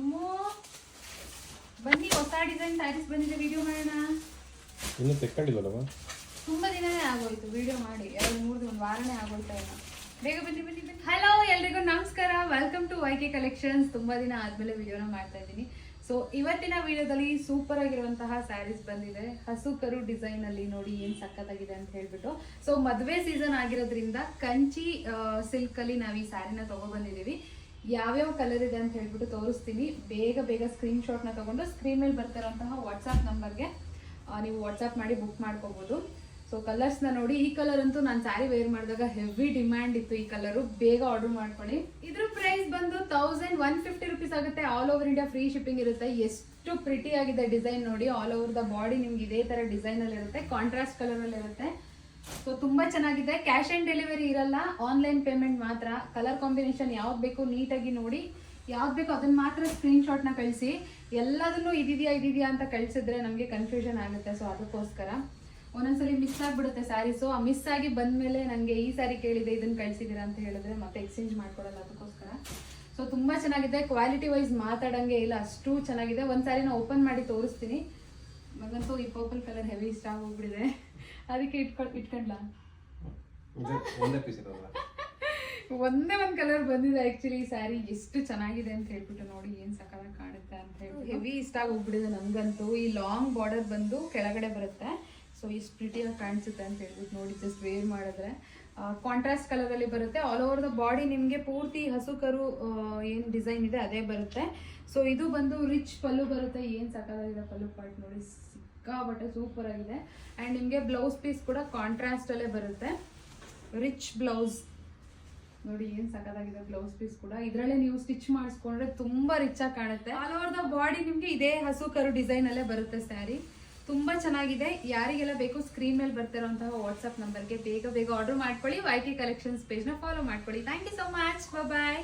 ಅಮ್ಮೋ ಬನ್ನಿ, ಹೊಸ ಡಿಸೈನ್ ಸ್ಯಾರೀಸ್ ಬಂದಿದೆ, ವಿಡಿಯೋ ಮಾಡೋಣ. ಇನ್ನು ತೆಕ್ಕೊಂಡಿಲ್ಲವ, ತುಂಬಾ ದಿನನೇ ಆಗೋಯ್ತು ವಿಡಿಯೋ ಮಾಡಿ, 2-3 ದಿನ, ಒಂದು ವಾರನೇ ಆಗೋಯ್ತಾ ಇಲ್ಲ. ಬೇಗ ಬನ್ನಿ ಬನ್ನಿ ಬನ್ನಿ. ಹಲೋ ಎಲ್ರಿಗೂ ನಮಸ್ಕಾರ, ವೆಲ್ಕಮ್ ಟು YK ಕಲೆಕ್ಷನ್ಸ್. ತುಂಬಾ ದಿನ ಆದ್ಮೇಲೆ ವಿಡಿಯೋನ ಮಾಡ್ತಾ ಇದ್ದೀನಿ. ಸೊ ಇವತ್ತಿನ ವಿಡಿಯೋದಲ್ಲಿ ಸೂಪರ್ ಆಗಿರುವಂತಹ ಸ್ಯಾರೀಸ್ ಬಂದಿದೆ, ಹಸು ಕರು ಡಿಸೈನ್ ಅಲ್ಲಿ. ನೋಡಿ ಏನ್ ಸಖತ್ತಾಗಿದೆ ಅಂತ ಹೇಳ್ಬಿಟ್ಟು. ಸೊ ಮದುವೆ ಸೀಸನ್ ಆಗಿರೋದ್ರಿಂದ ಕಂಚಿ ಸಿಲ್ಕ್ ಅಲ್ಲಿ ನಾವು ಈ ಸ್ಯಾರಿನ ತಗೊಬಂದಿದೀವಿ. ಯಾವ್ಯಾವ ಕಲರ್ ಇದೆ ಅಂತ ಹೇಳ್ಬಿಟ್ಟು ತೋರಿಸ್ತೀನಿ. ಬೇಗ ಸ್ಕ್ರೀನ್ ಶಾಟ್ ನ ತಗೊಂಡು ಸ್ಕ್ರೀನ್ ಮೇಲೆ ಬರ್ತಿರೋಂತಹ ವಾಟ್ಸ್ಆಪ್ ನಂಬರ್ಗೆ ನೀವು ವಾಟ್ಸ್ಆಪ್ ಮಾಡಿ ಬುಕ್ ಮಾಡ್ಕೋಬಹುದು. ಸೊ ಕಲರ್ಸ್ ನ ನೋಡಿ. ಈ ಕಲರ್ ಅಂತೂ ನಾನು ಸ್ಯಾರಿ ವೇರ್ ಮಾಡಿದಾಗ ಹೆವಿ ಡಿಮ್ಯಾಂಡ್ ಇತ್ತು. ಈ ಕಲರು ಬೇಗ ಆರ್ಡರ್ ಮಾಡ್ಕೊಳ್ಳಿ. ಇದ್ರ ಪ್ರೈಸ್ ಬಂದು 1150 ರುಪೀಸ್ ಆಗುತ್ತೆ. All over India free shipping ಇರುತ್ತೆ. ಎಷ್ಟು ಪ್ರಿಟಿ ಆಗಿದೆ ಡಿಸೈನ್ ನೋಡಿ. ಆಲ್ ಓವರ್ ದ ಬಾಡಿ ನಿಮ್ಗೆ ಇದೇ ತರ ಡಿಸೈನ್ ಅಲ್ಲಿ ಇರುತ್ತೆ, ಕಾಂಟ್ರಾಸ್ಟ್ ಕಲರ್ ಅಲ್ಲಿ ಇರುತ್ತೆ. ಸೊ ತುಂಬಾ ಚೆನ್ನಾಗಿದೆ. ಕ್ಯಾಶ್ ಆನ್ ಡೆಲಿವರಿ ಇರಲ್ಲ, ಆನ್ಲೈನ್ ಪೇಮೆಂಟ್ ಮಾತ್ರ. ಕಲರ್ ಕಾಂಬಿನೇಷನ್ ಯಾವ್ದು ಬೇಕು ನೀಟಾಗಿ ನೋಡಿ, ಯಾವ್ದು ಬೇಕು ಅದನ್ನ ಮಾತ್ರ ಸ್ಕ್ರೀನ್ ಶಾಟ್ ನ ಕಳಿಸಿ. ಎಲ್ಲದನ್ನು ಇದಿದೆಯಾ ಅಂತ ಕಳಿಸಿದ್ರೆ ನಮಗೆ ಕನ್ಫ್ಯೂಷನ್ ಆಗುತ್ತೆ. ಸೊ ಅದಕ್ಕೋಸ್ಕರ ಒಂದೊಂದ್ಸಲಿ ಮಿಸ್ ಆಗ್ಬಿಡುತ್ತೆ ಸ್ಯಾರೀಸು. ಆ ಮಿಸ್ ಆಗಿ ಬಂದ್ಮೇಲೆ ನನಗೆ ಈ ಸ್ಯಾರಿ ಕೇಳಿದೆ, ಇದನ್ನ ಕಳಿಸಿದೀರಾ ಅಂತ ಹೇಳಿದ್ರೆ ಮತ್ತೆ ಎಕ್ಸ್ಚೇಂಜ್ ಮಾಡ್ಕೊಡಲ್ಲ, ಅದಕ್ಕೋಸ್ಕರ. ಸೊ ತುಂಬಾ ಚೆನ್ನಾಗಿದೆ. ಕ್ವಾಲಿಟಿ ವೈಸ್ ಮಾತಾಡಂಗೆ ಇಲ್ಲ, ಅಷ್ಟು ಚೆನ್ನಾಗಿದೆ. ಒಂದ್ ಸ್ಯಾರಿನ ಓಪನ್ ಮಾಡಿ ತೋರಿಸ್ತೀನಿ. ಮಗಂತೂ ಈ ಪರ್ಪಲ್ ಕಲರ್ ಹೆವಿ ಇಷ್ಟ ಆಗೋಗ್ಬಿಟ್ಟಿದೆ, ಅದಕ್ಕೆ ಇಟ್ಕೊಂಡ್ಲಾ. ಒಂದೇ ಒಂದ್ ಕಲರ್ ಬಂದಿದೆ ಆಕ್ಚುಲಿ. ಈ ಸ್ಯಾರಿ ಎಷ್ಟು ಚೆನ್ನಾಗಿದೆ ಅಂತ ಹೇಳ್ಬಿಟ್ಟು ನೋಡಿ, ಏನ್ ಸಕ್ಕತ್ತಾಗಿ ಕಾಣುತ್ತೆ ಅಂತ ಹೇಳಿ. ಹೆವಿ ಇಷ್ಟ ಆಗೋಗ್ಬಿಟ್ಟಿದೆ ನನ್ಗಂತೂ. ಈ ಲಾಂಗ್ ಬಾರ್ಡರ್ ಬಂದು ಕೆಳಗಡೆ ಬರುತ್ತೆ. ಸೊ ಇಷ್ಟು ಪ್ರಿಟಿಯಾಗಿ ಕಾಣಿಸುತ್ತೆ ಅಂತ ಹೇಳ್ಬಿಟ್ಟು ನೋಡಿ, ಜಸ್ಟ್ ವೇರ್ ಮಾಡಿದ್ರೆ. ಕಾಂಟ್ರಾಸ್ಟ್ ಕಲರ್ ಅಲ್ಲಿ ಬರುತ್ತೆ. ಆಲ್ ಓವರ್ ದ ಬಾಡಿ ನಿಮ್ಗೆ ಪೂರ್ತಿ ಹಸು ಕರು ಏನ್ ಡಿಸೈನ್ ಇದೆ ಅದೇ ಬರುತ್ತೆ. ಸೊ ಇದು ಬಂದು ರಿಚ್ ಪಲ್ಲು ಬರುತ್ತೆ. ಏನ್ ಸಕ್ಕತ್ತಾಗಿದೆ ಪಲ್ಲು ಪಾರ್ಟ್ ನೋಡಿ, ಸಿಕ್ಕಾಬಟ್ಟೆ ಸೂಪರ್ ಆಗಿದೆ. ಅಂಡ್ ನಿಮ್ಗೆ ಬ್ಲೌಸ್ ಪೀಸ್ ಕೂಡ ಕಾಂಟ್ರಾಸ್ಟ್ ಅಲ್ಲೇ ಬರುತ್ತೆ. ರಿಚ್ ಬ್ಲೌಸ್ ನೋಡಿ, ಏನ್ ಸಕ್ಕತ್ತಾಗಿದೆ ಬ್ಲೌಸ್ ಪೀಸ್ ಕೂಡ. ಇದ್ರಲ್ಲೇ ನೀವು ಸ್ಟಿಚ್ ಮಾಡಿಸ್ಕೊಂಡ್ರೆ ತುಂಬಾ ರಿಚ್ ಆಗಿ ಕಾಣುತ್ತೆ. ಆಲ್ ಓವರ್ ದ ಬಾಡಿ ನಿಮ್ಗೆ ಇದೇ ಹಸು ಕರು ಡಿಸೈನ್ ಅಲ್ಲೇ ಬರುತ್ತೆ ಸ್ಯಾರಿ. ತುಂಬಾ ಚೆನ್ನಾಗಿದೆ. ಯಾರಿಗೆಲ್ಲ ಬೇಕು ಸ್ಕ್ರೀನ್ ಮೇಲೆ ಬರ್ತಿರೋಂತಹ ವಾಟ್ಸ್ಆಪ್ ನಂಬರ್ಗೆ ಬೇಗ ಆರ್ಡರ್ ಮಾಡ್ಕೊಳ್ಳಿ. YK ಕಲೆಕ್ಷನ್ಸ್ ಪೇಜ್ ನ ಫಾಲೋ ಮಾಡ್ಕೊಳ್ಳಿ. Thank you so much. Bye.